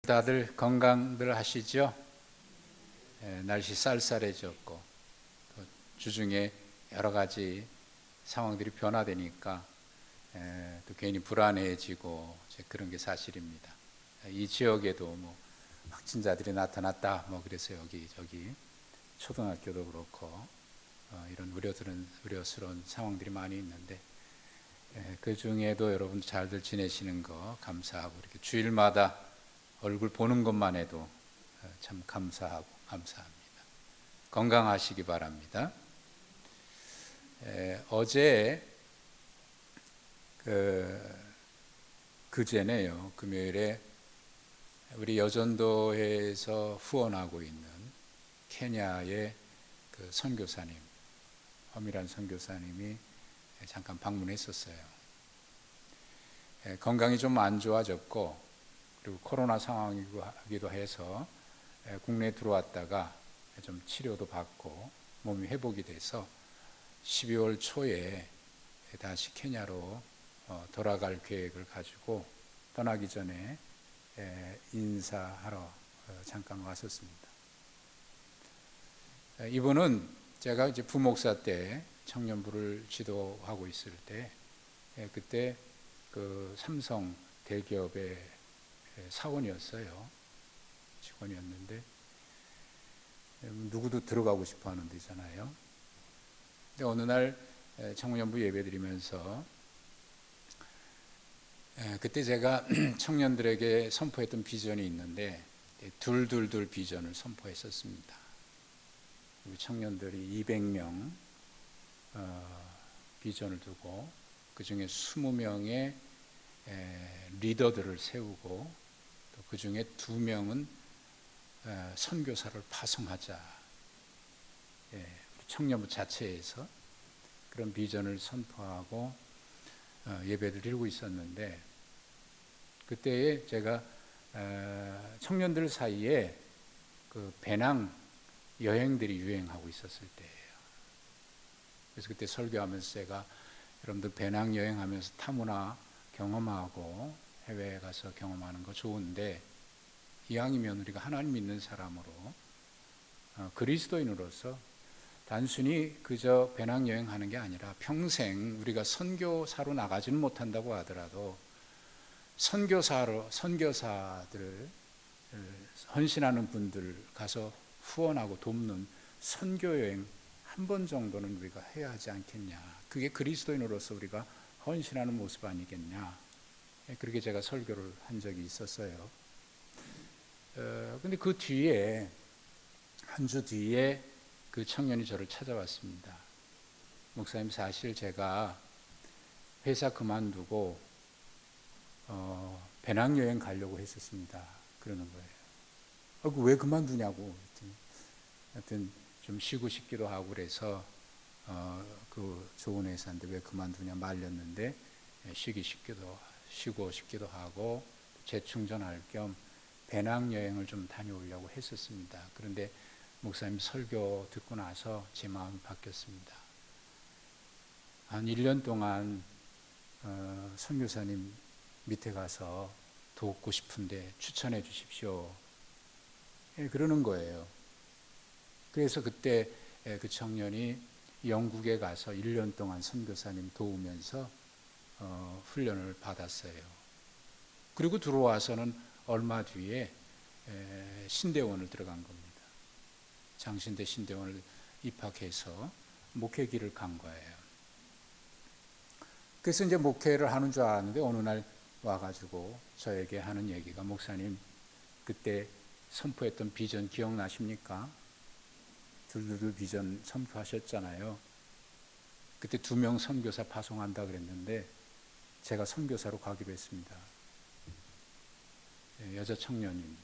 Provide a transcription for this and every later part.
다들 건강들 하시죠? 날씨 쌀쌀해졌고 또 주중에 여러 가지 상황들이 변화되니까 또 괜히 불안해지고 그런 게 사실입니다. 이 지역에도 뭐 확진자들이 나타났다 그래서 여기 초등학교도 그렇고 이런 우려스러운 상황들이 많이 있는데 그 중에도 여러분 잘들 지내시는 거 감사하고 이렇게 주일마다 얼굴 보는 것만 해도 참 감사합니다. 건강하시기 바랍니다. 어제 그제네요. 금요일에 우리 여전도에서 후원하고 있는 케냐의 그 선교사님, 허미란 선교사님이 잠깐 방문했었어요. 건강이 좀 안 좋아졌고 그리고 코로나 상황이기도 해서 국내에 들어왔다가 좀 치료도 받고 몸이 회복이 돼서 12월 초에 다시 케냐로 돌아갈 계획을 가지고 떠나기 전에 인사하러 잠깐 왔었습니다. 이분은 제가 이제 부목사 때 청년부를 지도하고 있을 때 그때 그 삼성 대기업의 사원이었어요. 직원이었는데 누구도 들어가고 싶어 하는 데잖아요. 근데 어느 날 청년부 예배 드리면서 그때 제가 청년들에게 선포했던 비전이 있는데 둘 비전을 선포했었습니다. 우리 청년들이 200명 비전을 두고 그 중에 20명의 리더들을 세우고 또 그 중에 2명은 선교사를 파송하자. 청년부 자체에서 그런 비전을 선포하고 예배를 드리고 있었는데 그때에 제가 청년들 사이에 그 배낭 여행들이 유행하고 있었을 때예요. 그래서 그때 설교하면서 제가 여러분들 배낭 여행하면서 타문화 경험하고 해외에 가서 경험하는 거 좋은데 이왕이면 우리가 하나님 믿는 사람으로 그리스도인으로서 단순히 그저 배낭여행하는 게 아니라 평생 우리가 선교사로 나가지는 못한다고 하더라도 선교사들을 헌신하는 분들 가서 후원하고 돕는 선교여행 한 번 정도는 우리가 해야 하지 않겠냐. 그게 그리스도인으로서 우리가 헌신하는 모습 아니겠냐. 그렇게 제가 설교를 한 적이 있었어요. 근데 그 뒤에 한 주 뒤에 그 청년이 저를 찾아왔습니다. 목사님, 사실 제가 회사 그만두고 배낭여행 가려고 했었습니다. 그러는 거예요. 왜 그만두냐고. 하여튼 좀 쉬고 싶기도 하고 그래서 그 좋은 회사인데 왜 그만두냐 말렸는데 쉬고 싶기도 하고 재충전할 겸 배낭여행을 좀 다녀오려고 했었습니다. 그런데 목사님 설교 듣고 나서 제 마음이 바뀌었습니다. 한 1년 동안 선교사님 밑에 가서 돕고 싶은데 추천해 주십시오. 그러는 거예요. 그래서 그때 그 청년이 영국에 가서 1년 동안 선교사님 도우면서 훈련을 받았어요. 그리고 들어와서는 얼마 뒤에 신대원을 들어간 겁니다. 장신대 신대원을 입학해서 목회길을 간 거예요. 그래서 이제 목회를 하는 줄 알았는데 어느 날 와가지고 저에게 하는 얘기가, 목사님 그때 선포했던 비전 기억나십니까? 둘 비전 선포하셨잖아요. 그때 2명 선교사 파송한다 그랬는데 제가 선교사로 가기로 했습니다. 여자 청년님.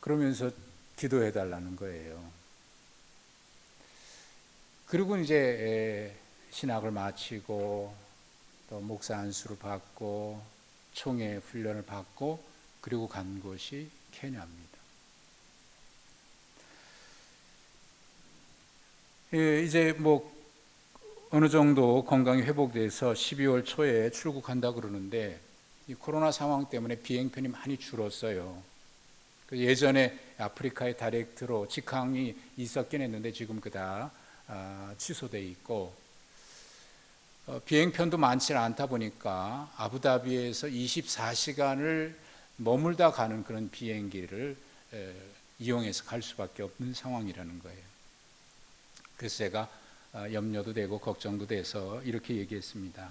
그러면서 기도해 달라는 거예요. 그리고 이제 신학을 마치고 또 목사 안수를 받고 총회 훈련을 받고 그리고 간 곳이 케냐입니다. 이제 어느 정도 건강이 회복돼서 12월 초에 출국한다 그러는데 이 코로나 상황 때문에 비행편이 많이 줄었어요. 예전에 아프리카의 다이렉트로 직항이 있었긴 했는데 지금 그다 취소돼 있고, 비행편도 많지 않다 보니까 아부다비에서 24시간을 머물다 가는 그런 비행기를 이용해서 갈 수밖에 없는 상황이라는 거예요. 그래서 제가 염려도 되고 걱정도 돼서 이렇게 얘기했습니다.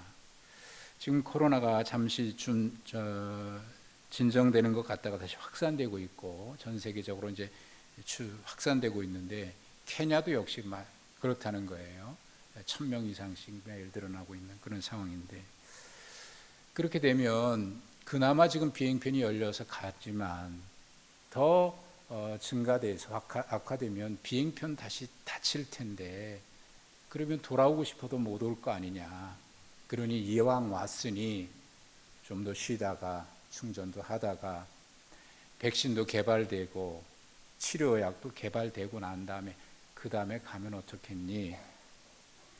지금 코로나가 잠시 진정되는 것 같다가 다시 확산되고 있고 전 세계적으로 이제 확산되고 있는데 케냐도 역시 그렇다는 거예요. 1000명 이상씩 매일 늘어나고 있는 그런 상황인데, 그렇게 되면 그나마 지금 비행편이 열려서 갔지만 더 증가돼서 악화되면 비행편 다시 닫힐 텐데, 그러면 돌아오고 싶어도 못 올 거 아니냐. 그러니 이왕 왔으니 좀 더 쉬다가 충전도 하다가 백신도 개발되고 치료약도 개발되고 난 다음에 그 다음에 가면 어떻겠니?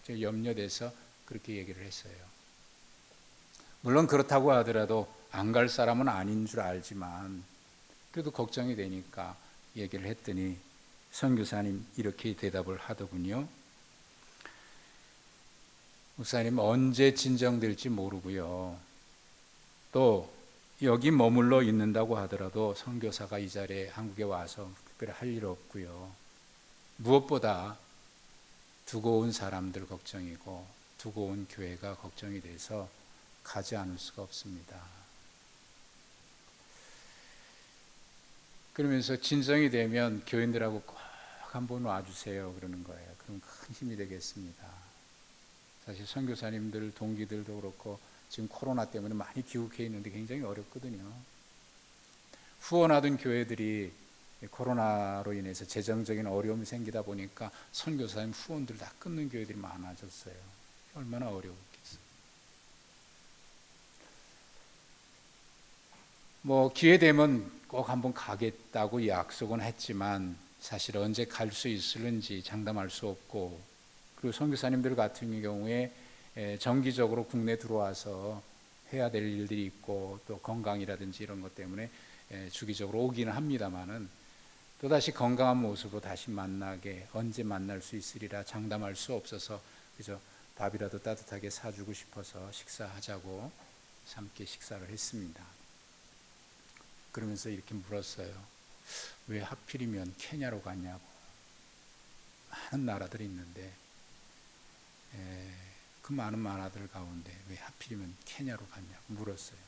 제가 염려돼서 그렇게 얘기를 했어요. 물론 그렇다고 하더라도 안 갈 사람은 아닌 줄 알지만 그래도 걱정이 되니까 얘기를 했더니 선교사님 이렇게 대답을 하더군요. 목사님, 언제 진정될지 모르고요. 또 여기 머물러 있는다고 하더라도 선교사가 이 자리에 한국에 와서 특별히 할 일 없고요. 무엇보다 두고 온 사람들 걱정이고 두고 온 교회가 걱정이 돼서 가지 않을 수가 없습니다. 그러면서 진정이 되면 교인들하고 꼭 한번 와주세요 그러는 거예요. 그럼 큰 힘이 되겠습니다. 사실 선교사님들 동기들도 그렇고 지금 코로나 때문에 많이 귀국해 있는데 굉장히 어렵거든요. 후원하던 교회들이 코로나로 인해서 재정적인 어려움이 생기다 보니까 선교사님 후원들 다 끊는 교회들이 많아졌어요. 얼마나 어려웠겠어요. 기회 되면 꼭 한번 가겠다고 약속은 했지만 사실 언제 갈 수 있을는지 장담할 수 없고, 그리고 선교사님들 같은 경우에 정기적으로 국내 들어와서 해야 될 일들이 있고 또 건강이라든지 이런 것 때문에 주기적으로 오기는 합니다만은 또다시 건강한 모습으로 다시 만나게 언제 만날 수 있으리라 장담할 수 없어서 그저 밥이라도 따뜻하게 사주고 싶어서 식사하자고 함께 식사를 했습니다. 그러면서 이렇게 물었어요. 왜 하필이면 케냐로 갔냐고. 많은 나라들이 있는데 그 많은 나라들 가운데 왜 하필이면 케냐로 갔냐고 물었어요.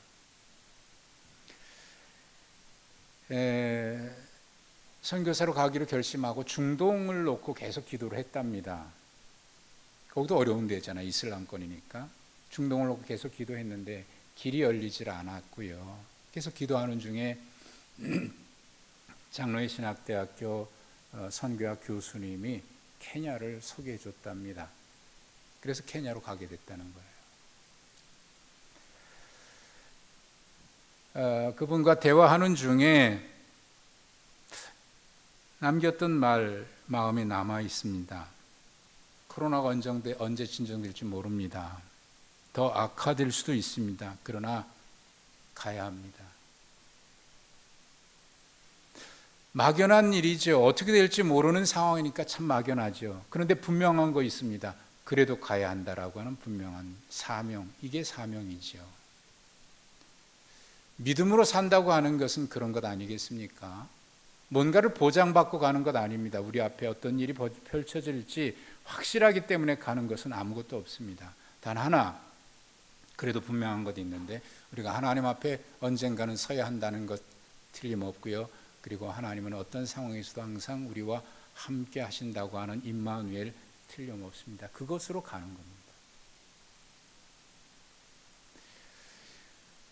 선교사로 가기로 결심하고 중동을 놓고 계속 기도를 했답니다. 거기도 어려운 데잖아요. 이슬람권이니까. 중동을 놓고 계속 기도했는데 길이 열리질 않았고요. 계속 기도하는 중에 장로회 신학대학교 선교학 교수님이 케냐를 소개해 줬답니다. 그래서 케냐로 가게 됐다는 거예요. 그분과 대화하는 중에 남겼던 마음이 남아 있습니다. 코로나가 언제 진정될지 모릅니다. 더 악화될 수도 있습니다. 그러나 가야 합니다. 막연한 일이죠. 어떻게 될지 모르는 상황이니까 참 막연하죠. 그런데 분명한 거 있습니다. 그래도 가야 한다라고 하는 분명한 사명, 이게 사명이죠. 믿음으로 산다고 하는 것은 그런 것 아니겠습니까? 뭔가를 보장받고 가는 것 아닙니다. 우리 앞에 어떤 일이 펼쳐질지 확실하기 때문에 가는 것은 아무것도 없습니다. 단 하나, 그래도 분명한 것이 있는데 우리가 하나님 앞에 언젠가는 서야 한다는 것 틀림없고요. 그리고 하나님은 어떤 상황에서도 항상 우리와 함께 하신다고 하는 임마누엘 틀림없습니다. 그것으로 가는 겁니다.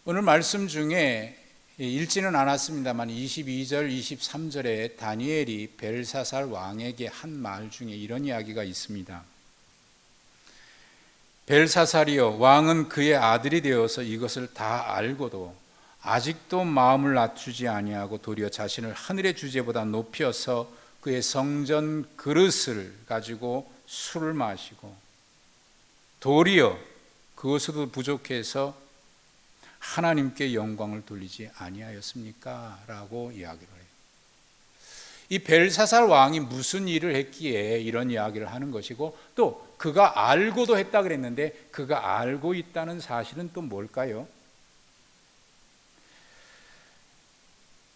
오늘 말씀 중에 읽지는 않았습니다만 22절, 23절에 다니엘이 벨사살 왕에게 한 말 중에 이런 이야기가 있습니다. 벨사살이여, 왕은 그의 아들이 되어서 이것을 다 알고도 아직도 마음을 낮추지 아니하고 도리어 자신을 하늘의 주제보다 높여서 그의 성전 그릇을 가지고 술을 마시고 도리어 그것으로 부족해서 하나님께 영광을 돌리지 아니하였습니까? 라고 이야기를 해요. 이 벨사살 왕이 무슨 일을 했기에 이런 이야기를 하는 것이고, 또 그가 알고도 했다 그랬는데 그가 알고 있다는 사실은 또 뭘까요?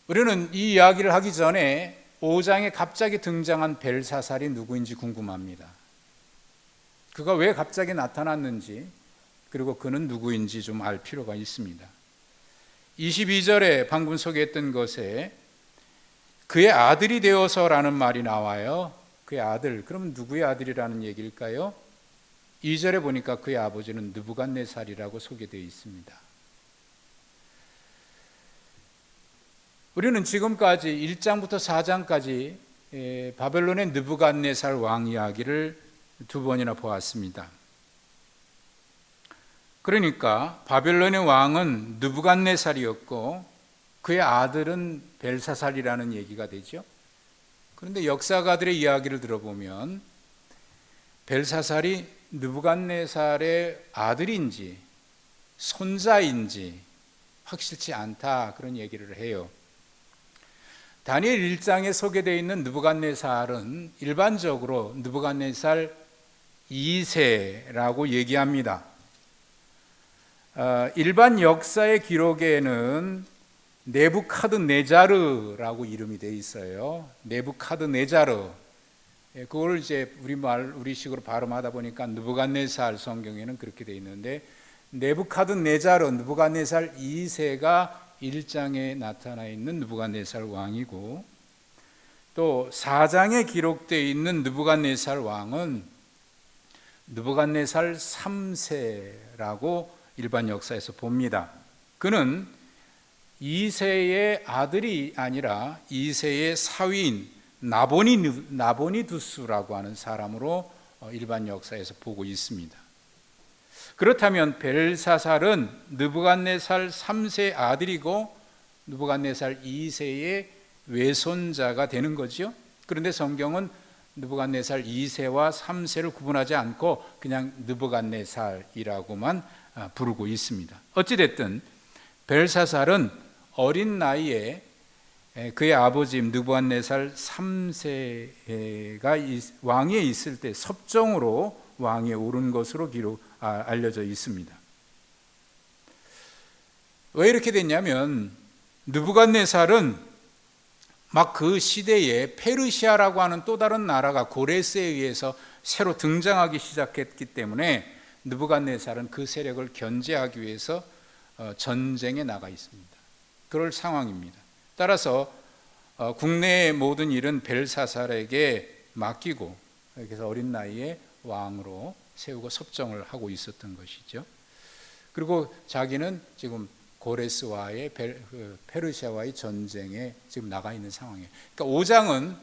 우리는 이 이야기를 하기 전에 5장에 갑자기 등장한 벨사살이 누구인지 궁금합니다. 그가 왜 갑자기 나타났는지, 그리고 그는 누구인지 좀 알 필요가 있습니다. 22절에 방금 소개했던 것에 그의 아들이 되어서라는 말이 나와요. 그의 아들, 그러면 누구의 아들이라는 얘기일까요? 2절에 보니까 그의 아버지는 느부갓네살이라고 소개되어 있습니다. 우리는 지금까지 1장부터 4장까지 바벨론의 느부갓네살 왕 이야기를 두 번이나 보았습니다. 그러니까 바벨론의 왕은 느부갓네살이었고 그의 아들은 벨사살이라는 얘기가 되죠. 그런데 역사가들의 이야기를 들어보면 벨사살이 느부갓네살의 아들인지 손자인지 확실치 않다, 그런 얘기를 해요. 다니엘 1장에 소개되어 있는 느부갓네살은 일반적으로 느부갓네살 2세라고 얘기합니다. 일반 역사의 기록에는 네부카드네자르라고 이름이 되어 있어요. 네부카드네자르. 그걸 이제 우리식으로 발음하다 보니까 느부갓네살, 성경에는 그렇게 되어 있는데, 네부카드네자르, 느부갓네살 2세가 1장에 나타나 있는 느부갓네살 왕이고, 또 4장에 기록되어 있는 느부갓네살 왕은 느부갓네살 3세라고 일반 역사에서 봅니다. 그는 2세의 아들이 아니라 2세의 사위인 나보니두스라고 하는 사람으로 일반 역사에서 보고 있습니다. 그렇다면 벨사살은 느부갓네살 3세의 아들이고 느부갓네살 2세의 외손자가 되는 거죠. 그런데 성경은 느부갓네살 2세와 3세를 구분하지 않고 그냥 느부갓네살이라고만 부르고 있습니다. 어찌됐든 벨사살은 어린 나이에 그의 아버지 느부갓네살 3세가 왕위에 있을 때 섭정으로 왕위에 오른 것으로 알려져 있습니다. 왜 이렇게 됐냐면 느부갓네살은 막 그 시대에 페르시아라고 하는 또 다른 나라가 고레스에 의해서 새로 등장하기 시작했기 때문에 느부갓네살은 그 세력을 견제하기 위해서 전쟁에 나가 있습니다. 그럴 상황입니다. 따라서 국내의 모든 일은 벨사살에게 맡기고, 그래서 어린 나이에 왕으로 세우고 섭정을 하고 있었던 것이죠. 그리고 자기는 지금 고레스와의 페르시아와의 전쟁에 지금 나가 있는 상황이에요. 그러니까 5장은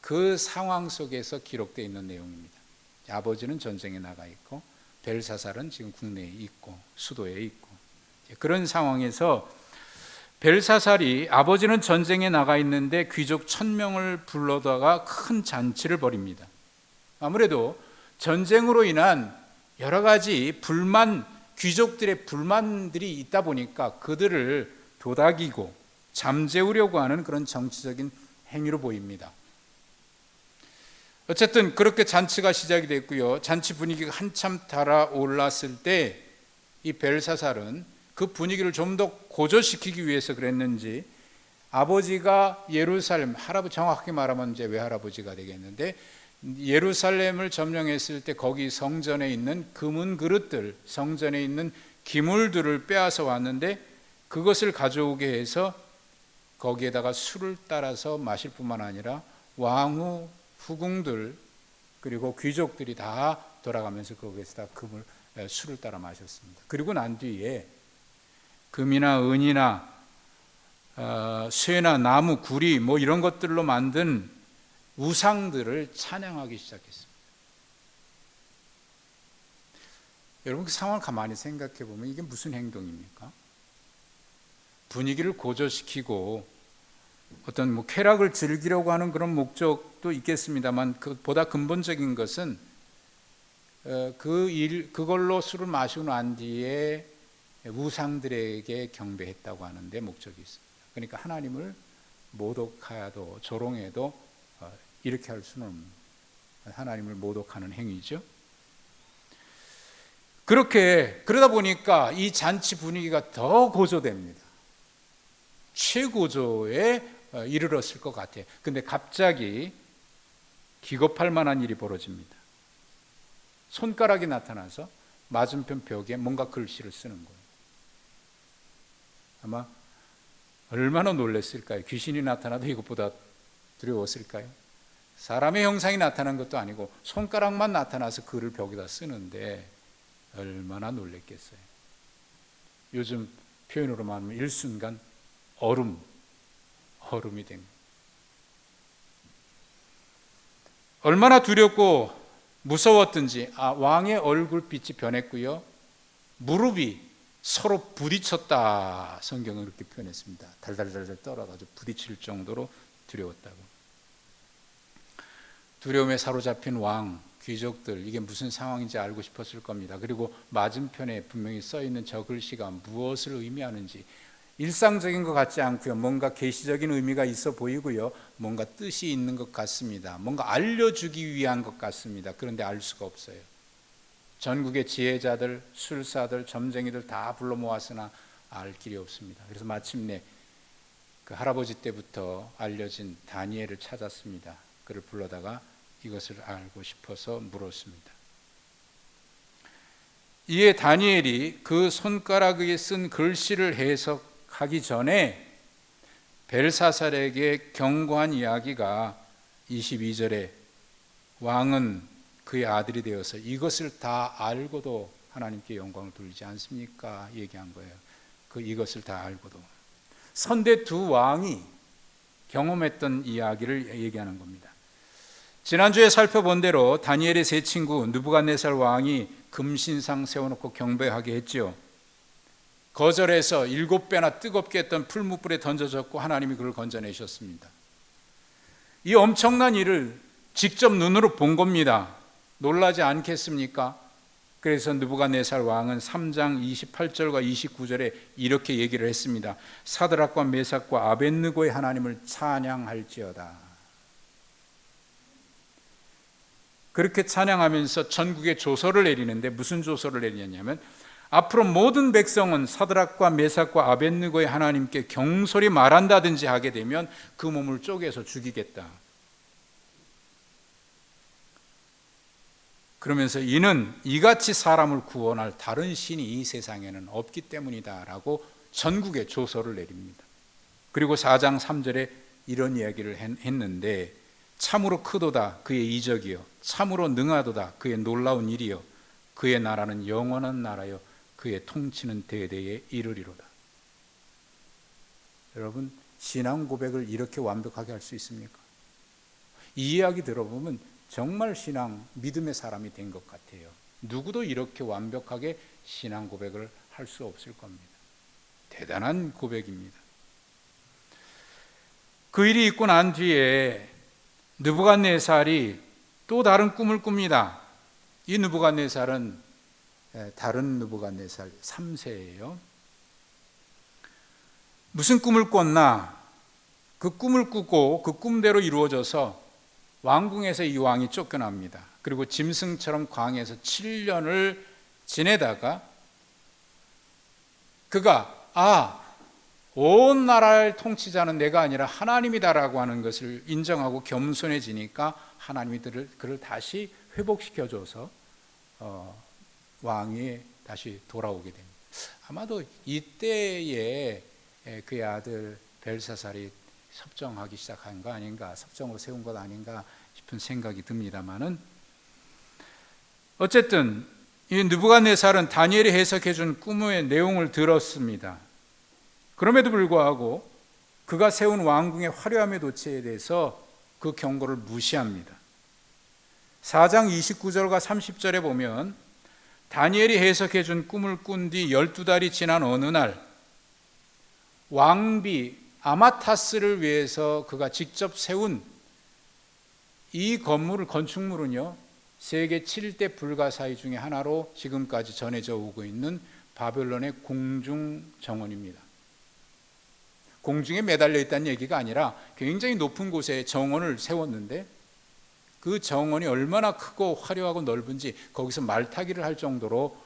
그 상황 속에서 기록되어 있는 내용입니다. 아버지는 전쟁에 나가 있고 벨사살은 지금 국내에 있고 수도에 있고, 그런 상황에서 벨사살이 아버지는 전쟁에 나가 있는데 귀족 1000명을 불러다가 큰 잔치를 벌입니다. 아무래도 전쟁으로 인한 여러 가지 귀족들의 불만들이 있다 보니까 그들을 도닥이고 잠재우려고 하는 그런 정치적인 행위로 보입니다. 어쨌든 그렇게 잔치가 시작이 됐고요. 잔치 분위기가 한참 달아올랐을 때 이 벨사살은 그 분위기를 좀 더 고조시키기 위해서 그랬는지 아버지가 예루살렘, 정확하게 말하면 이제 외할아버지가 되겠는데, 예루살렘을 점령했을 때 거기 성전에 있는 금은 그릇들, 성전에 있는 기물들을 빼앗아 왔는데 그것을 가져오게 해서 거기에다가 술을 따라서 마실 뿐만 아니라 왕후, 후궁들 그리고 귀족들이 다 돌아가면서 거기에다 술을 따라 마셨습니다. 그리고 난 뒤에 금이나 은이나 쇠나 나무, 구리 뭐 이런 것들로 만든 우상들을 찬양하기 시작했습니다. 여러분, 그 상황을 가만히 생각해 보면 이게 무슨 행동입니까? 분위기를 고조시키고 어떤 쾌락을 즐기려고 하는 그런 목적도 있겠습니다만, 그보다 근본적인 것은 그걸로 술을 마시고 난 뒤에 우상들에게 경배했다고 하는데 목적이 있습니다. 그러니까 하나님을 모독하여도 조롱해도 이렇게 할 수는 없는, 하나님을 모독하는 행위죠. 그러다 보니까 이 잔치 분위기가 더 고조됩니다. 최고조에 이르렀을 것 같아요. 근데 갑자기 기겁할 만한 일이 벌어집니다. 손가락이 나타나서 맞은편 벽에 뭔가 글씨를 쓰는 거예요. 아마 얼마나 놀랐을까요? 귀신이 나타나도 이것보다 두려웠을까요? 사람의 형상이 나타난 것도 아니고 손가락만 나타나서 글을 벽에다 쓰는데 얼마나 놀랐겠어요. 요즘 표현으로 말하면 일순간 얼음이 된 거예요. 얼마나 두렵고 무서웠든지 왕의 얼굴빛이 변했고요, 무릎이 서로 부딪혔다, 성경은 그렇게 표현했습니다. 달달달달 떨어가지고 부딪힐 정도로 두려웠다고. 두려움에 사로잡힌 왕, 귀족들, 이게 무슨 상황인지 알고 싶었을 겁니다. 그리고 맞은편에 분명히 써있는 저 글씨가 무엇을 의미하는지, 일상적인 것 같지 않고요, 뭔가 계시적인 의미가 있어 보이고요, 뭔가 뜻이 있는 것 같습니다. 뭔가 알려주기 위한 것 같습니다. 그런데 알 수가 없어요. 전국의 지혜자들, 술사들, 점쟁이들 다 불러 모았으나 알 길이 없습니다. 그래서 마침내 그 할아버지 때부터 알려진 다니엘을 찾았습니다. 그를 불러다가 이것을 알고 싶어서 물었습니다. 이에 다니엘이 그 손가락에 쓴 글씨를 해석하기 전에 벨사살에게 경고한 이야기가 22절에 왕은 그의 아들이 되어서 이것을 다 알고도 하나님께 영광을 돌리지 않습니까? 얘기한 거예요. 이것을 다 알고도. 선대 두 왕이 경험했던 이야기를 얘기하는 겁니다. 지난주에 살펴본 대로 다니엘의 세 친구 느부갓네살 왕이 금신상 세워놓고 경배하게 했죠. 거절해서 7배나 뜨겁게 했던 풀무불에 던져졌고 하나님이 그를 건져내셨습니다. 이 엄청난 일을 직접 눈으로 본 겁니다. 놀라지 않겠습니까? 그래서 느부갓네살 왕은 3장 28절과 29절에 이렇게 얘기를 했습니다. 사드락과 메삭과 아벳느고의 하나님을 찬양할지어다. 그렇게 찬양하면서 전국에 조서를 내리는데 무슨 조서를 내리냐면, 앞으로 모든 백성은 사드락과 메삭과 아벳느고의 하나님께 경솔히 말한다든지 하게 되면 그 몸을 쪼개서 죽이겠다. 그러면서 이는 이같이 사람을 구원할 다른 신이 이 세상에는 없기 때문이다 라고 전국에 조서를 내립니다. 그리고 4장 3절에 이런 이야기를 했는데, 참으로 크도다 그의 이적이요, 참으로 능하도다 그의 놀라운 일이요, 그의 나라는 영원한 나라요, 그의 통치는 대대에 이르리로다. 여러분, 신앙 고백을 이렇게 완벽하게 할 수 있습니까? 이 이야기 들어보면 정말 신앙, 믿음의 사람이 된 것 같아요. 누구도 이렇게 완벽하게 신앙 고백을 할 수 없을 겁니다. 대단한 고백입니다. 그 일이 있고 난 뒤에 느부갓네살이 또 다른 꿈을 꿉니다. 이 느부갓네살은 다른 느부갓네살 3세예요. 무슨 꿈을 꿨나? 그 꿈을 꾸고 그 꿈대로 이루어져서 왕궁에서 이 왕이 쫓겨납니다. 그리고 짐승처럼 광야에서 7년을 지내다가 그가 온 나라를 통치자는 내가 아니라 하나님이다라고 하는 것을 인정하고 겸손해지니까 하나님이 그를 다시 회복시켜줘서 왕이 다시 돌아오게 됩니다. 아마도 이때에 그의 아들 벨사살이 섭정하기 시작한 거 아닌가, 섭정으로 세운 것 아닌가 싶은 생각이 듭니다만은, 어쨌든 이 느부갓네살은 다니엘이 해석해 준 꿈의 내용을 들었습니다. 그럼에도 불구하고 그가 세운 왕궁의 화려함의 도체에 대해서 그 경고를 무시합니다. 4장 29절과 30절에 보면 다니엘이 해석해 준 꿈을 꾼 뒤 12달이 지난 어느 날 왕비 아마타스를 위해서 그가 직접 세운 이 건축물은요, 세계 7대 불가사의 중에 하나로 지금까지 전해져 오고 있는 바벨론의 공중 정원입니다. 공중에 매달려 있다는 얘기가 아니라 굉장히 높은 곳에 정원을 세웠는데 그 정원이 얼마나 크고 화려하고 넓은지 거기서 말타기를 할 정도로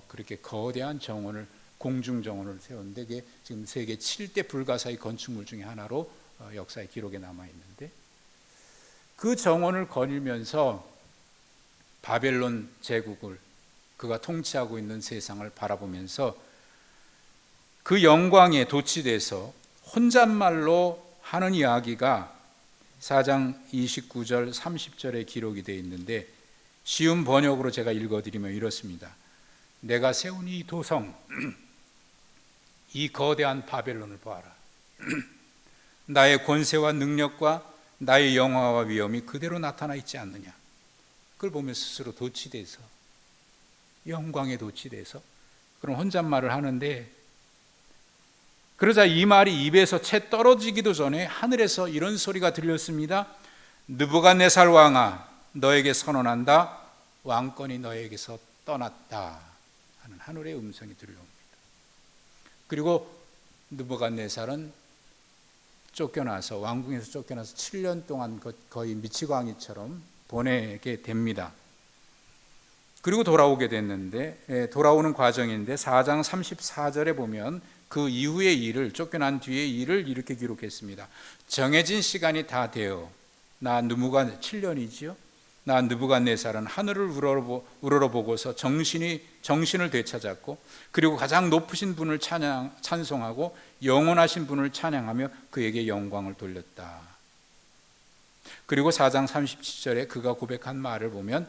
그렇게 거대한 정원을, 공중 정원을 세웠는데 그게 지금 세계 7대 불가사의 건축물 중에 하나로 역사의 기록에 남아 있는데, 그 정원을 거닐면서 바벨론 제국을, 그가 통치하고 있는 세상을 바라보면서 그 영광에 도취돼서 혼잣말로 하는 이야기가 4장 29절 30절에 기록이 되어 있는데, 쉬운 번역으로 제가 읽어드리면 이렇습니다. 내가 세운 이 도성, 이 거대한 바벨론을 보아라. 나의 권세와 능력과 나의 영화와 위엄이 그대로 나타나 있지 않느냐. 그걸 보면 스스로 도취돼서, 영광에 도취돼서 그런 혼잣말을 하는데, 그러자 이 말이 입에서 채 떨어지기도 전에 하늘에서 이런 소리가 들렸습니다. 느부갓네살 왕아, 너에게 선언한다. 왕권이 너에게서 떠났다 하는 하늘의 음성이 들려옵니다. 그리고 느부갓네살은 쫓겨나서, 왕궁에서 쫓겨나서 7년 동안 거의 미치광이처럼 보내게 됩니다. 그리고 돌아오게 됐는데, 돌아오는 과정인데 4장 34절에 보면 그 이후의 일을, 쫓겨난 뒤의 일을 이렇게 기록했습니다. 정해진 시간이 다 되어 나 느부갓 7년이지요. 나 느부갓네살은 하늘을 우러러보고서 정신을 되찾았고, 그리고 가장 높으신 분을 찬송하고 영원하신 분을 찬양하며 그에게 영광을 돌렸다. 그리고 4장 37절에 그가 고백한 말을 보면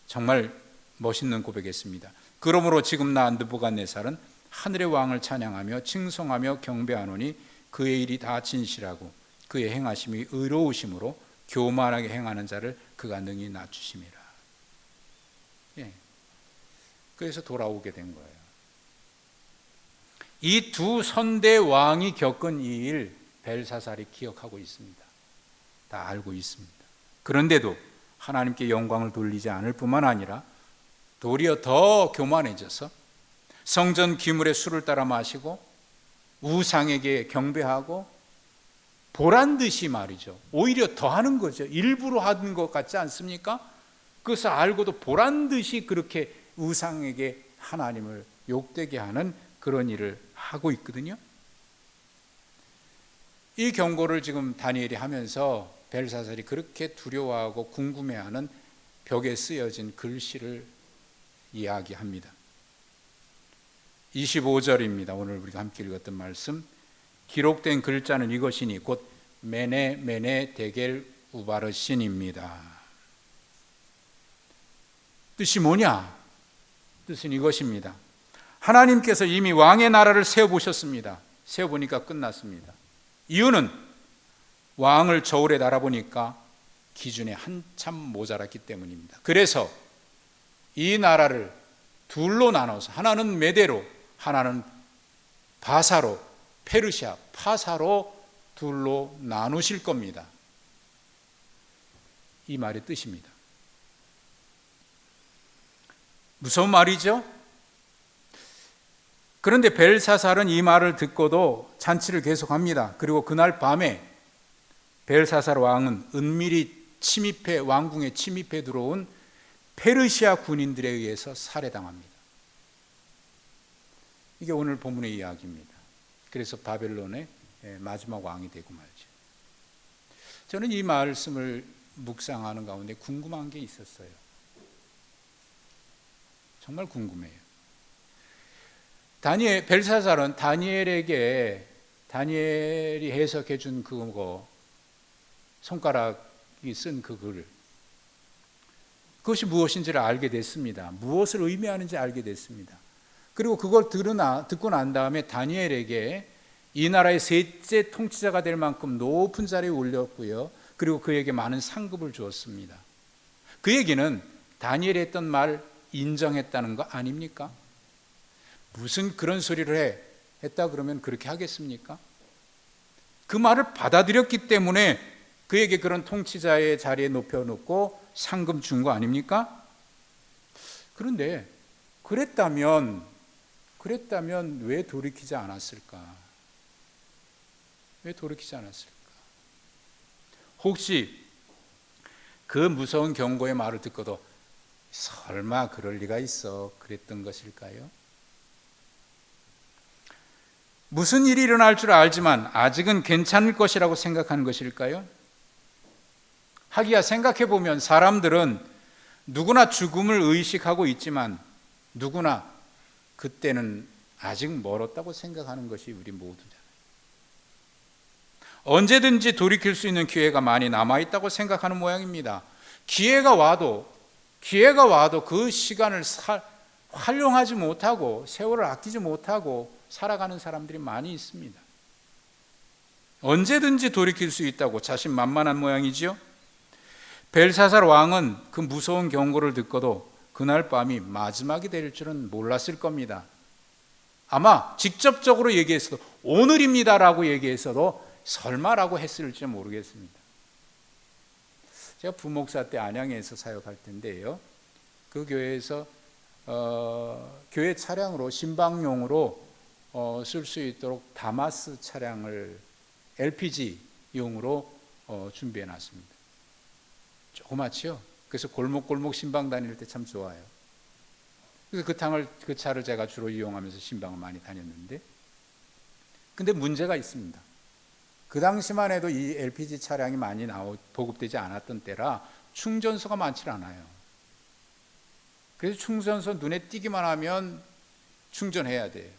정말 멋있는 고백이었습니다. 그러므로 지금 나 느부갓네살은 하늘의 왕을 찬양하며 칭송하며 경배하노니 그의 일이 다 진실하고 그의 행하심이 의로우심으로 교만하게 행하는 자를 그가 능히 낮추심이라. 예. 그래서 돌아오게 된 거예요. 이 두 선대 왕이 겪은 이 일 벨사살이 기억하고 있습니다. 다 알고 있습니다. 그런데도 하나님께 영광을 돌리지 않을 뿐만 아니라 도리어 더 교만해져서 성전 기물의 술을 따라 마시고 우상에게 경배하고 보란듯이 말이죠. 오히려 더 하는 거죠. 일부러 하는 것 같지 않습니까? 그것을 알고도 보란듯이 그렇게 우상에게 하나님을 욕되게 하는 그런 일을 하고 있거든요. 이 경고를 지금 다니엘이 하면서 벨사살이 그렇게 두려워하고 궁금해하는 벽에 쓰여진 글씨를 이야기합니다. 25절입니다. 오늘 우리가 함께 읽었던 말씀. 기록된 글자는 이것이니 곧 메네 메네 데겔 우바르신입니다. 뜻이 뭐냐? 뜻은 이것입니다. 하나님께서 이미 왕의 나라를 세워보셨습니다. 세워보니까 끝났습니다. 이유는 왕을 저울에 달아보니까 기준에 한참 모자랐기 때문입니다. 그래서 이 나라를 둘로 나눠서, 하나는 메대로, 하나는 바사로, 페르시아, 파사로 둘로 나누실 겁니다. 이 말의 뜻입니다. 무서운 말이죠? 그런데 벨사살은 이 말을 듣고도 잔치를 계속합니다. 그리고 그날 밤에 벨사살 왕은 은밀히 왕궁에 침입해 들어온 페르시아 군인들에 의해서 살해당합니다. 이게 오늘 본문의 이야기입니다. 그래서 바벨론의 마지막 왕이 되고 말죠. 저는 이 말씀을 묵상하는 가운데 궁금한 게 있었어요. 정말 궁금해요. 벨사살은 다니엘이 해석해 준 그거, 손가락이 쓴 그 글, 그것이 무엇인지를 알게 됐습니다. 무엇을 의미하는지 알게 됐습니다. 그리고 그걸 듣고 난 다음에 다니엘에게 이 나라의 셋째 통치자가 될 만큼 높은 자리에 올렸고요. 그리고 그에게 많은 상급을 주었습니다. 그 얘기는 다니엘이 했던 말 인정했다는 거 아닙니까? 무슨 그런 소리를 했다 그러면 그렇게 하겠습니까? 그 말을 받아들였기 때문에 그에게 그런 통치자의 자리에 높여놓고 상금 준 거 아닙니까? 그런데 그랬다면 그랬다면 왜 돌이키지 않았을까? 왜 돌이키지 않았을까? 혹시 그 무서운 경고의 말을 듣고도 설마 그럴 리가 있어 그랬던 것일까요? 무슨 일이 일어날 줄 알지만 아직은 괜찮을 것이라고 생각한 것일까요? 하기야 생각해 보면 사람들은 누구나 죽음을 의식하고 있지만 누구나 그때는 아직 멀었다고 생각하는 것이 우리 모두잖아요. 언제든지 돌이킬 수 있는 기회가 많이 남아있다고 생각하는 모양입니다. 기회가 와도 그 시간을 활용하지 못하고 세월을 아끼지 못하고 살아가는 사람들이 많이 있습니다. 언제든지 돌이킬 수 있다고 자신만만한 모양이지요. 벨사살 왕은 그 무서운 경고를 듣고도 그날 밤이 마지막이 될 줄은 몰랐을 겁니다. 아마 직접적으로 얘기했어도 오늘입니다라고 얘기했어도 설마라고 했을지 모르겠습니다. 제가 부목사 때 안양에서 사역할 텐데요, 그 교회에서 교회 차량으로 신방용으로 쓸 수 있도록 다마스 차량을 LPG용으로 준비해 놨습니다. 조그맣지요. 그래서 골목골목 신방 다닐 때 참 좋아요. 그래서 그 차를 제가 주로 이용하면서 신방을 많이 다녔는데, 근데 문제가 있습니다. 그 당시만 해도 이 LPG 차량이 많이 보급되지 않았던 때라 충전소가 많지 않아요. 그래서 충전소 눈에 띄기만 하면 충전해야 돼요.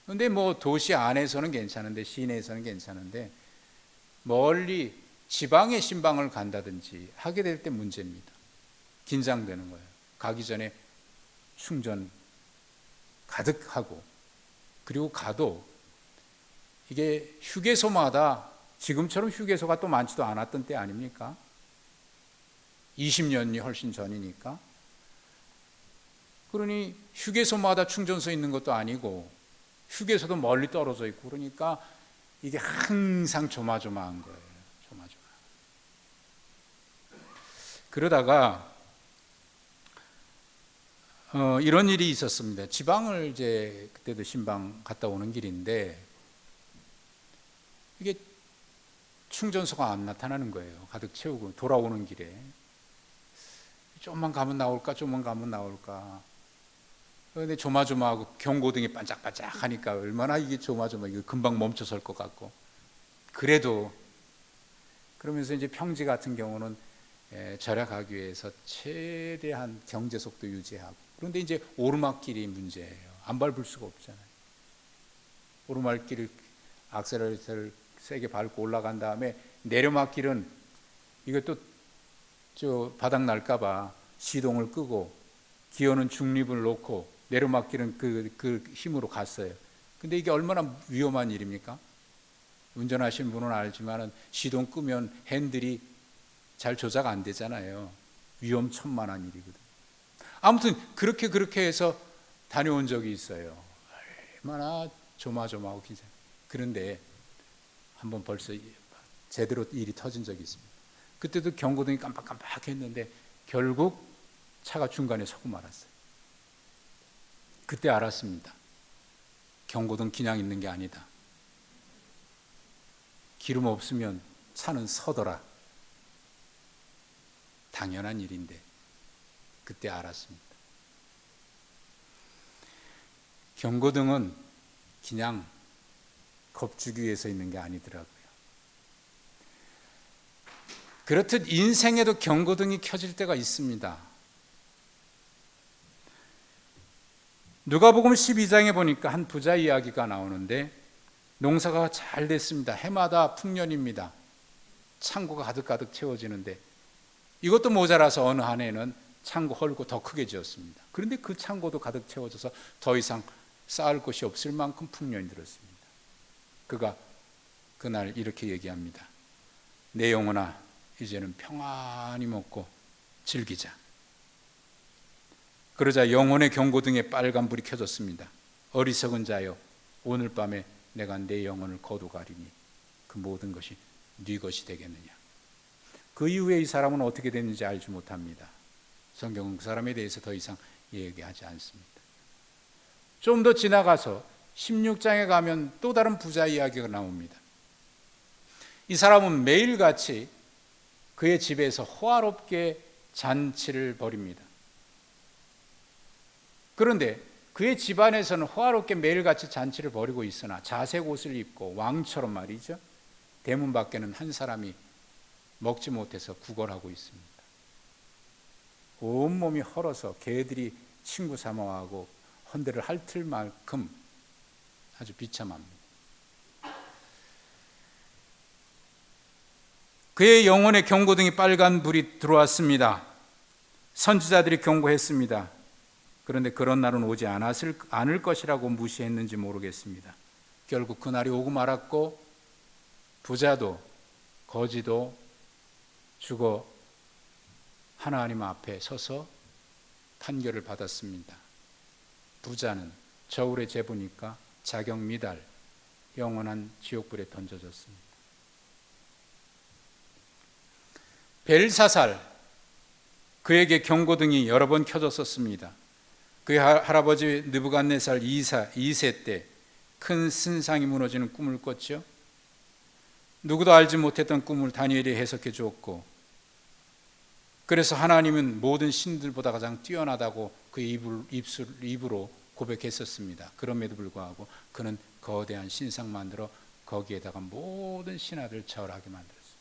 그런데 뭐 도시 안에서는 괜찮은데, 시내에서는 괜찮은데, 멀리 지방에 신방을 간다든지 하게 될 때 문제입니다. 긴장되는 거예요. 가기 전에 충전 가득하고, 그리고 가도 이게 휴게소마다 지금처럼 휴게소가 또 많지도 않았던 때 아닙니까? 20년이 훨씬 전이니까. 그러니 휴게소마다 충전소 있는 것도 아니고 휴게소도 멀리 떨어져 있고, 그러니까 이게 항상 조마조마한 거예요. 조마조마. 그러다가 이런 일이 있었습니다. 지방을 이제 그때도 신방 갔다 오는 길인데 이게 충전소가 안 나타나는 거예요. 가득 채우고 돌아오는 길에 좀만 가면 나올까, 좀만 가면 나올까. 그런데 조마조마하고 경고등이 반짝반짝 하니까 얼마나 이게 조마조마, 이거 금방 멈춰설 것 같고. 그래도 그러면서 이제 평지 같은 경우는 절약하기 위해서 최대한 경제 속도 유지하고. 그런데 이제 오르막길이 문제예요. 안 밟을 수가 없잖아요. 오르막길을 악셀레이터를 세게 밟고 올라간 다음에 내려막길은 이것도 바닥 날까봐 시동을 끄고 기어는 중립을 놓고 내려막길은 그 힘으로 갔어요. 근데 이게 얼마나 위험한 일입니까? 운전하시는 분은 알지만 시동 끄면 핸들이 잘 조작 안 되잖아요. 위험천만한 일이거든요. 아무튼 그렇게 해서 다녀온 적이 있어요. 얼마나 조마조마하고 긴장. 그런데 한번 벌써 제대로 일이 터진 적이 있습니다. 그때도 경고등이 깜빡깜빡했는데 결국 차가 중간에 서고 말았어요. 그때 알았습니다. 경고등 그냥 있는 게 아니다. 기름 없으면 차는 서더라. 당연한 일인데 그때 알았습니다. 경고등은 그냥 겁주기 위해서 있는 게 아니더라고요. 그렇듯 인생에도 경고등이 켜질 때가 있습니다. 누가복음 12장에 보니까 한 부자 이야기가 나오는데 농사가 잘 됐습니다. 해마다 풍년입니다. 창고가 가득가득 채워지는데 이것도 모자라서 어느 한 해는 창고 헐고 더 크게 지었습니다. 그런데 그 창고도 가득 채워져서 더 이상 쌓을 곳이 없을 만큼 풍년이 들었습니다. 그가 그날 이렇게 얘기합니다. 내 영혼아, 이제는 평안히 먹고 즐기자. 그러자 영혼의 경고등에 빨간불이 켜졌습니다. 어리석은 자여, 오늘 밤에 내가 내 영혼을 거두가리니 그 모든 것이 네 것이 되겠느냐. 그 이후에 이 사람은 어떻게 됐는지 알지 못합니다. 성경은 그 사람에 대해서 더 이상 얘기하지 않습니다. 좀 더 지나가서 16장에 가면 또 다른 부자 이야기가 나옵니다. 이 사람은 매일같이 그의 집에서 호화롭게 잔치를 벌입니다. 그런데 그의 집안에서는 호화롭게 매일같이 잔치를 벌이고 있으나 자색 옷을 입고 왕처럼 말이죠, 대문 밖에는 한 사람이 먹지 못해서 구걸하고 있습니다. 온몸이 헐어서 개들이 친구 삼아하고 헌대를 핥을 만큼 아주 비참합니다. 그의 영혼의 경고등이 빨간 불이 들어왔습니다. 선지자들이 경고했습니다. 그런데 그런 날은 오지 않을 것이라고 무시했는지 모르겠습니다. 결국 그날이 오고 말았고 부자도 거지도 죽어 하나님 앞에 서서 판결을 받았습니다. 부자는 저울에 재보니까 자격 미달, 영원한 지옥불에 던져졌습니다. 벨사살, 그에게 경고등이 여러 번 켜졌었습니다. 그의 할아버지 느부갓네살 2세 때 큰 신상이 무너지는 꿈을 꿨죠. 누구도 알지 못했던 꿈을 다니엘이 해석해 주었고, 그래서 하나님은 모든 신들보다 가장 뛰어나다고 그의 입으로 고백했었습니다. 그럼에도 불구하고 그는 거대한 신상 만들어 거기에다가 모든 신하들 절하게 만들었습니다.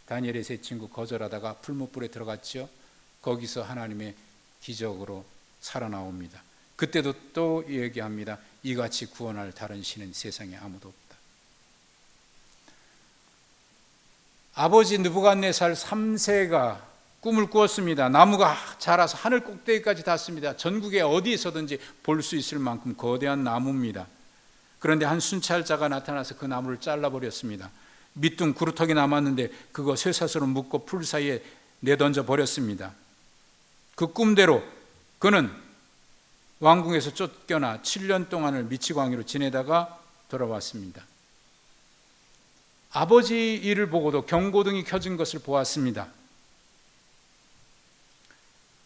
다니엘의 세 친구 거절하다가 풀무불에 들어갔죠. 거기서 하나님의 기적으로 살아나옵니다. 그때도 또 얘기합니다. 이같이 구원할 다른 신은 세상에 아무도 없다. 아버지 느부갓네살 3세가 꿈을 꾸었습니다. 나무가 자라서 하늘 꼭대기까지 닿습니다. 전국에 어디에서든지 볼 수 있을 만큼 거대한 나무입니다. 그런데 한 순찰자가 나타나서 그 나무를 잘라버렸습니다. 밑둥 구루턱이 남았는데 그거 쇠사슬로 묶고 풀 사이에 내던져 버렸습니다. 그 꿈대로 그는 왕궁에서 쫓겨나 7년 동안을 미치광이로 지내다가 돌아왔습니다. 아버지 일을 보고도 경고등이 켜진 것을 보았습니다.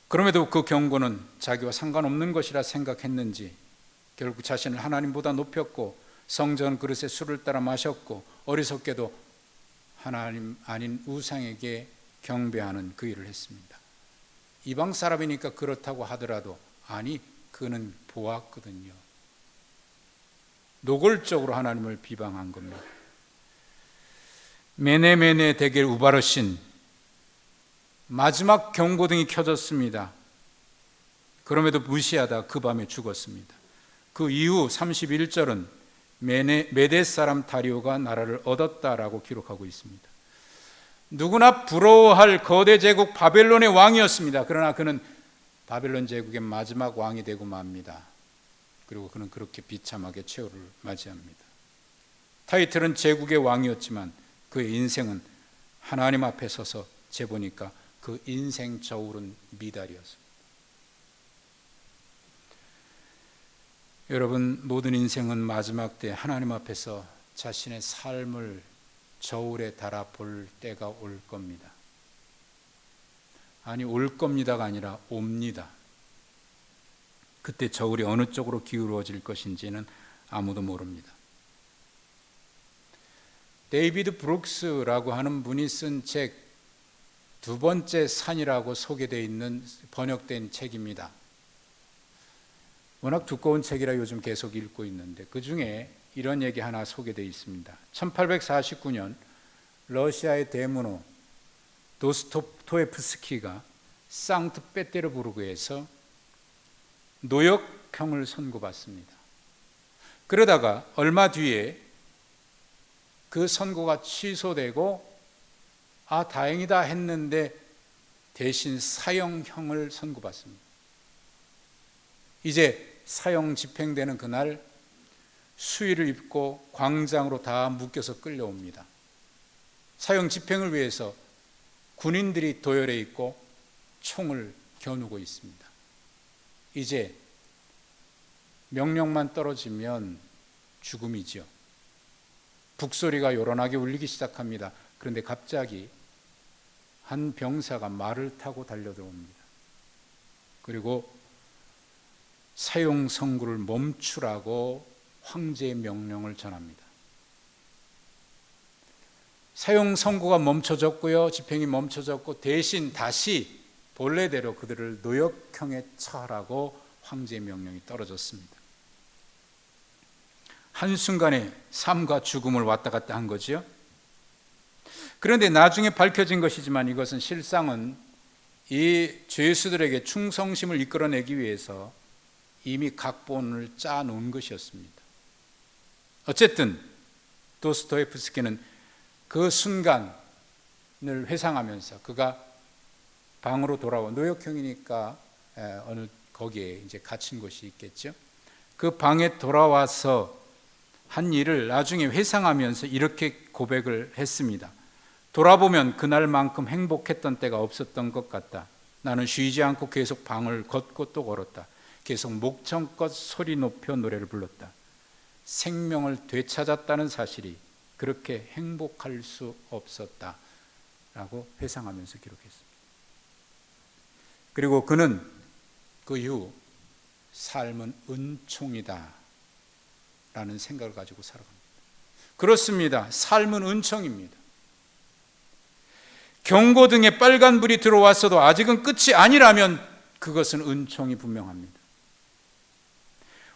그럼에도 그 경고는 자기와 상관없는 것이라 생각했는지 결국 자신을 하나님보다 높였고 성전 그릇에 술을 따라 마셨고 어리석게도 하나님 아닌 우상에게 경배하는 그 일을 했습니다. 이방 사람이니까 그렇다고 하더라도 아니, 그는 보았거든요. 노골적으로 하나님을 비방한 겁니다. 메네메네 데겔 우바르신, 마지막 경고등이 켜졌습니다. 그럼에도 무시하다 그 밤에 죽었습니다. 그 이후 31절은 메데 사람 다리오가 나라를 얻었다라고 기록하고 있습니다. 누구나 부러워할 거대 제국 바벨론의 왕이었습니다. 그러나 그는 바벨론 제국의 마지막 왕이 되고 맙니다. 그리고 그는 그렇게 비참하게 최후를 맞이합니다. 타이틀은 제국의 왕이었지만 그의 인생은 하나님 앞에 서서 재보니까 그 인생 저울은 미달이었습니다. 여러분, 모든 인생은 마지막 때 하나님 앞에서 자신의 삶을 저울에 달아 볼 때가 올 겁니다. 아니, 올 겁니다가 아니라 옵니다. 그때 저울이 어느 쪽으로 기울어질 것인지는 아무도 모릅니다. 데이비드 브룩스라고 하는 분이 쓴 책 두 번째 산이라고 소개되어 있는 번역된 책입니다. 워낙 두꺼운 책이라 요즘 계속 읽고 있는데 그 중에 이런 얘기 하나 소개되어 있습니다. 1849년 러시아의 대문호 도스토옙스키가 상트페테르부르크에서 노역형을 선고받습니다. 그러다가 얼마 뒤에 그 선고가 취소되고 다행이다 했는데 대신 사형형을 선고받습니다. 이제 사형 집행되는 그날 수의를 입고 광장으로 다 묶여서 끌려옵니다. 사형 집행을 위해서 군인들이 도열해 있고 총을 겨누고 있습니다. 이제 명령만 떨어지면 죽음이지요. 북소리가 요란하게 울리기 시작합니다. 그런데 갑자기 한 병사가 말을 타고 달려들어옵니다. 그리고 사형 선고를 멈추라고 황제의 명령을 전합니다. 사형 선고가 멈춰졌고요, 집행이 멈춰졌고, 대신 다시 본래대로 그들을 노역형에 처하라고 황제의 명령이 떨어졌습니다. 한순간에 삶과 죽음을 왔다 갔다 한 거죠. 그런데 나중에 밝혀진 것이지만 이것은 실상은 이 죄수들에게 충성심을 이끌어내기 위해서 이미 각본을 짜놓은 것이었습니다. 어쨌든 도스토옙스키는 그 순간을 회상하면서 그가 방으로 돌아와, 노역형이니까 어느 거기에 이제 갇힌 곳이 있겠죠. 그 방에 돌아와서 한 일을 나중에 회상하면서 이렇게 고백을 했습니다. 돌아보면 그날만큼 행복했던 때가 없었던 것 같다. 나는 쉬지 않고 계속 방을 걷고 또 걸었다. 계속 목청껏 소리 높여 노래를 불렀다. 생명을 되찾았다는 사실이 그렇게 행복할 수 없었다 라고 회상하면서 기록했습니다. 그리고 그는 그 이후 삶은 은총이다 라는 생각을 가지고 살아갑니다. 그렇습니다. 삶은 은총입니다. 경고등에 빨간불이 들어왔어도 아직은 끝이 아니라면 그것은 은총이 분명합니다.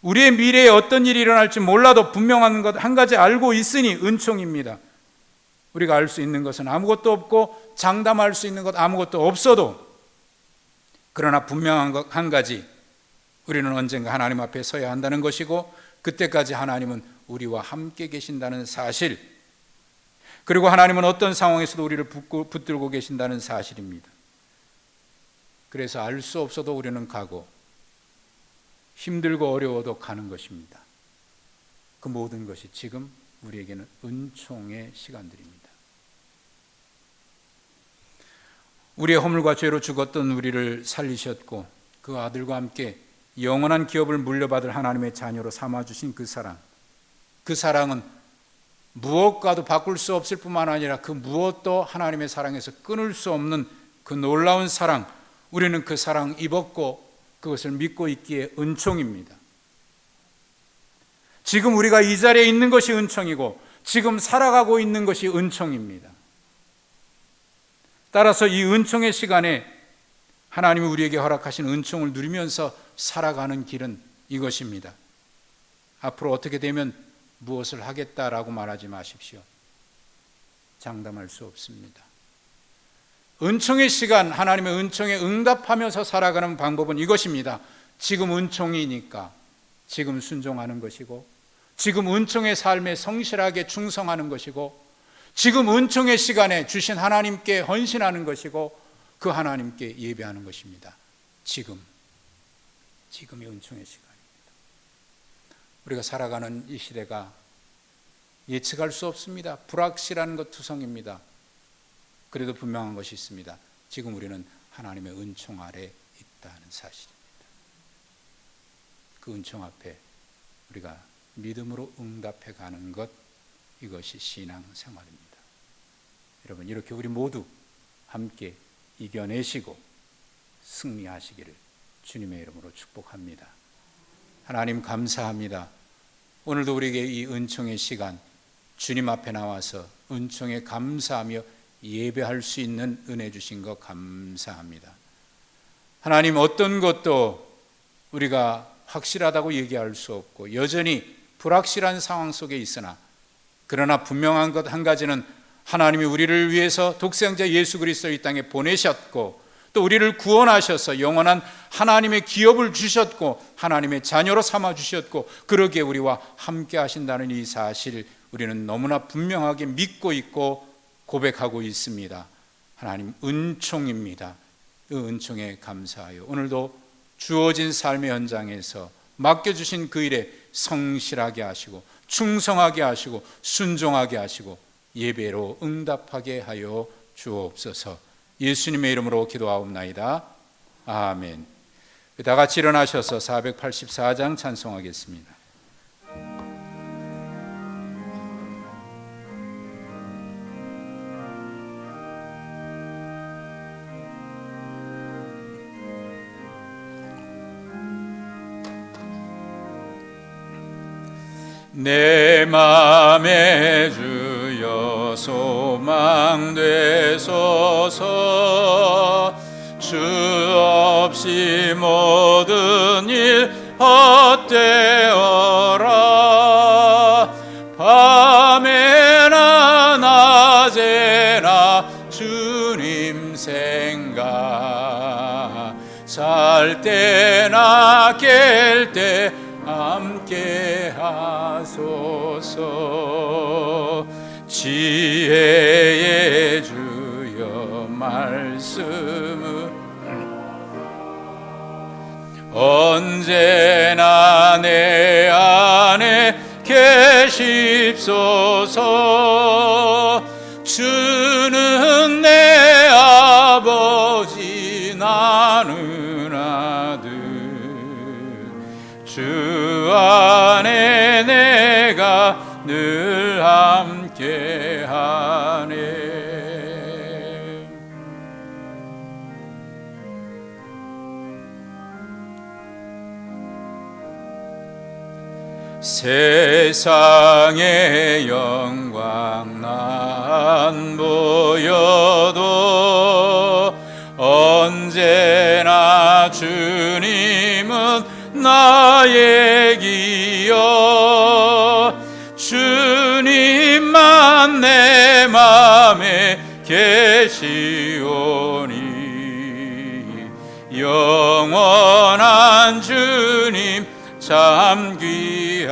우리의 미래에 어떤 일이 일어날지 몰라도 분명한 것 한 가지 알고 있으니 은총입니다. 우리가 알 수 있는 것은 아무것도 없고 장담할 수 있는 것 아무것도 없어도, 그러나 분명한 것 한 가지, 우리는 언젠가 하나님 앞에 서야 한다는 것이고 그때까지 하나님은 우리와 함께 계신다는 사실, 그리고 하나님은 어떤 상황에서도 우리를 붙들고 계신다는 사실입니다. 그래서 알 수 없어도 우리는 가고 힘들고 어려워도 가는 것입니다. 그 모든 것이 지금 우리에게는 은총의 시간들입니다. 우리의 허물과 죄로 죽었던 우리를 살리셨고 그 아들과 함께 영원한 기업을 물려받을 하나님의 자녀로 삼아주신 그 사랑, 그 사랑은 무엇과도 바꿀 수 없을 뿐만 아니라 그 무엇도 하나님의 사랑에서 끊을 수 없는 그 놀라운 사랑, 우리는 그 사랑 입었고 그것을 믿고 있기에 은총입니다. 지금 우리가 이 자리에 있는 것이 은총이고 지금 살아가고 있는 것이 은총입니다. 따라서 이 은총의 시간에 하나님이 우리에게 허락하신 은총을 누리면서 살아가는 길은 이것입니다. 앞으로 어떻게 되면 무엇을 하겠다라고 말하지 마십시오. 장담할 수 없습니다. 은총의 시간, 하나님의 은총에 응답하면서 살아가는 방법은 이것입니다. 지금 은총이니까 지금 순종하는 것이고, 지금 은총의 삶에 성실하게 충성하는 것이고, 지금 은총의 시간에 주신 하나님께 헌신하는 것이고, 그 하나님께 예배하는 것입니다. 지금이 은총의 시간입니다. 우리가 살아가는 이 시대가 예측할 수 없습니다. 불확실한 것 투성입니다. 그래도 분명한 것이 있습니다. 지금 우리는 하나님의 은총 아래 있다는 사실입니다. 그 은총 앞에 우리가 믿음으로 응답해 가는 것, 이것이 신앙 생활입니다. 여러분, 이렇게 우리 모두 함께 이겨내시고 승리하시기를 주님의 이름으로 축복합니다. 하나님 감사합니다. 오늘도 우리에게 이 은총의 시간, 주님 앞에 나와서 은총에 감사하며 예배할 수 있는 은혜 주신 것 감사합니다. 하나님, 어떤 것도 우리가 확실하다고 얘기할 수 없고 여전히 불확실한 상황 속에 있으나, 그러나 분명한 것 한 가지는 하나님이 우리를 위해서 독생자 예수 그리스도 이 땅에 보내셨고 또 우리를 구원하셔서 영원한 하나님의 기업을 주셨고 하나님의 자녀로 삼아주셨고 그러기에 우리와 함께 하신다는 이 사실, 우리는 너무나 분명하게 믿고 있고 고백하고 있습니다. 하나님 은총입니다. 그 은총에 감사하여 오늘도 주어진 삶의 현장에서 맡겨주신 그 일에 성실하게 하시고 충성하게 하시고 순종하게 하시고 예배로 응답하게 하여 주옵소서. 예수님의 이름으로 기도하옵나이다. 아멘. 다 같이 일어나셔서 484장 찬송하겠습니다. 내 맘에 주여 소망 되소서. 주 없이 모든 일 헛되어라. 밤에나 낮에나 주님 생각, 잘 때나 깰 때 함께 하소서. 지혜의 주여 말씀을 언제나 내 안에 계십소서. 주는 내 아버지 나는 아들, 주 안에 내가 늘 함께하네. 세상의 영광 난 보여도 언제나 주님은 나의 기여. 주님만 내 맘에 계시오니 영원한 주님 참 귀하셔라.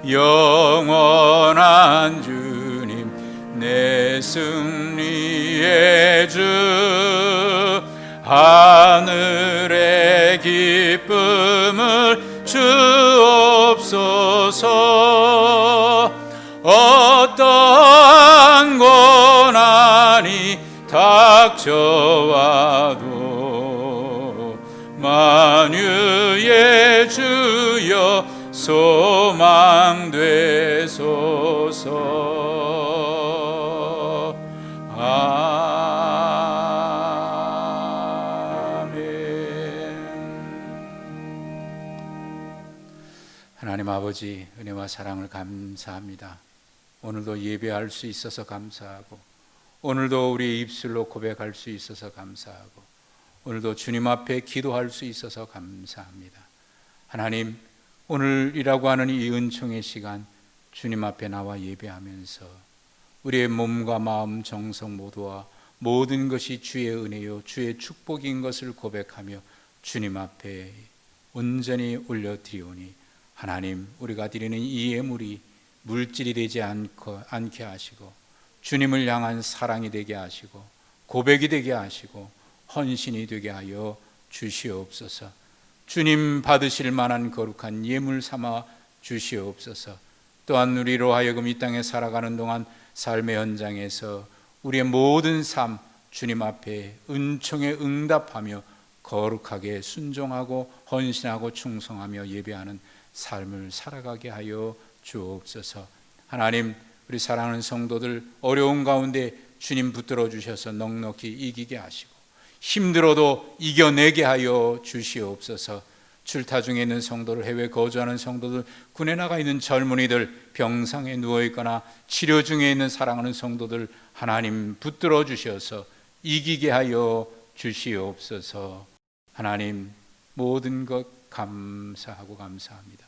영원한 주님 내 승리의 주, 하늘의 기쁨을 주옵소서. 어떠한 고난이 닥쳐와도 만유의 주여 소망 되소서. 하나님 아버지, 은혜와 사랑을 감사합니다. 오늘도 예배할 수 있어서 감사하고, 오늘도 우리 입술로 고백할 수 있어서 감사하고, 오늘도 주님 앞에 기도할 수 있어서 감사합니다. 하나님, 오늘이라고 하는 이 은총의 시간 주님 앞에 나와 예배하면서 우리의 몸과 마음, 정성 모두와 모든 것이 주의 은혜요 주의 축복인 것을 고백하며 주님 앞에 온전히 올려드리오니, 하나님, 우리가 드리는 이 예물이 물질이 되지 않게 하시고 주님을 향한 사랑이 되게 하시고 고백이 되게 하시고 헌신이 되게 하여 주시옵소서. 주님 받으실 만한 거룩한 예물 삼아 주시옵소서. 또한 우리로 하여금 이 땅에 살아가는 동안 삶의 현장에서 우리의 모든 삶 주님 앞에 은총에 응답하며 거룩하게 순종하고 헌신하고 충성하며 예배하는 삶을 살아가게 하여 주옵소서. 하나님, 우리 사랑하는 성도들 어려운 가운데 주님 붙들어 주셔서 넉넉히 이기게 하시고 힘들어도 이겨내게 하여 주시옵소서. 출타 중에 있는 성도들, 해외 거주하는 성도들, 군에 나가 있는 젊은이들, 병상에 누워있거나 치료 중에 있는 사랑하는 성도들, 하나님 붙들어 주셔서 이기게 하여 주시옵소서. 하나님, 모든 것 감사하고 감사합니다.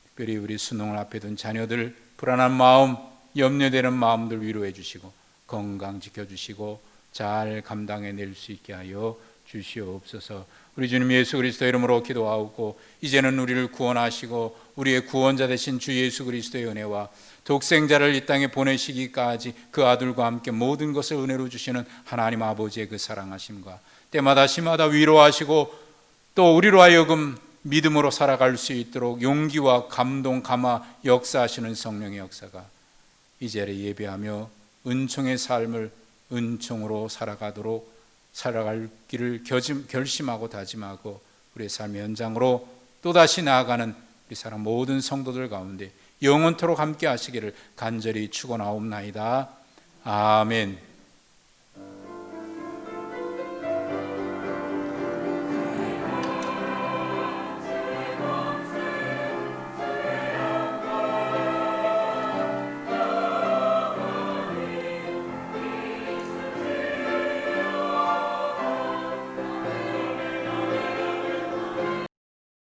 특별히 우리 수능을 앞에 둔 자녀들 불안한 마음, 염려되는 마음들 위로해 주시고 건강 지켜주시고 잘 감당해낼 수 있게 하여 주시옵소서. 우리 주님 예수 그리스도 이름으로 기도하고, 이제는 우리를 구원하시고 우리의 구원자 되신 주 예수 그리스도의 은혜와 독생자를 이 땅에 보내시기까지 그 아들과 함께 모든 것을 은혜로 주시는 하나님 아버지의 그 사랑하심과 때마다 시마다 위로하시고 또 우리로 하여금 믿음으로 살아갈 수 있도록 용기와 감동, 감화 역사하시는 성령의 역사가 이 자리에 예배하며 은총의 삶을 은총으로 살아갈 길을 결심하고 다짐하고 우리의 삶의 현장으로 또다시 나아가는 우리 사랑 모든 성도들 가운데 영원토록 함께 하시기를 간절히 축원하옵나이다. 아멘.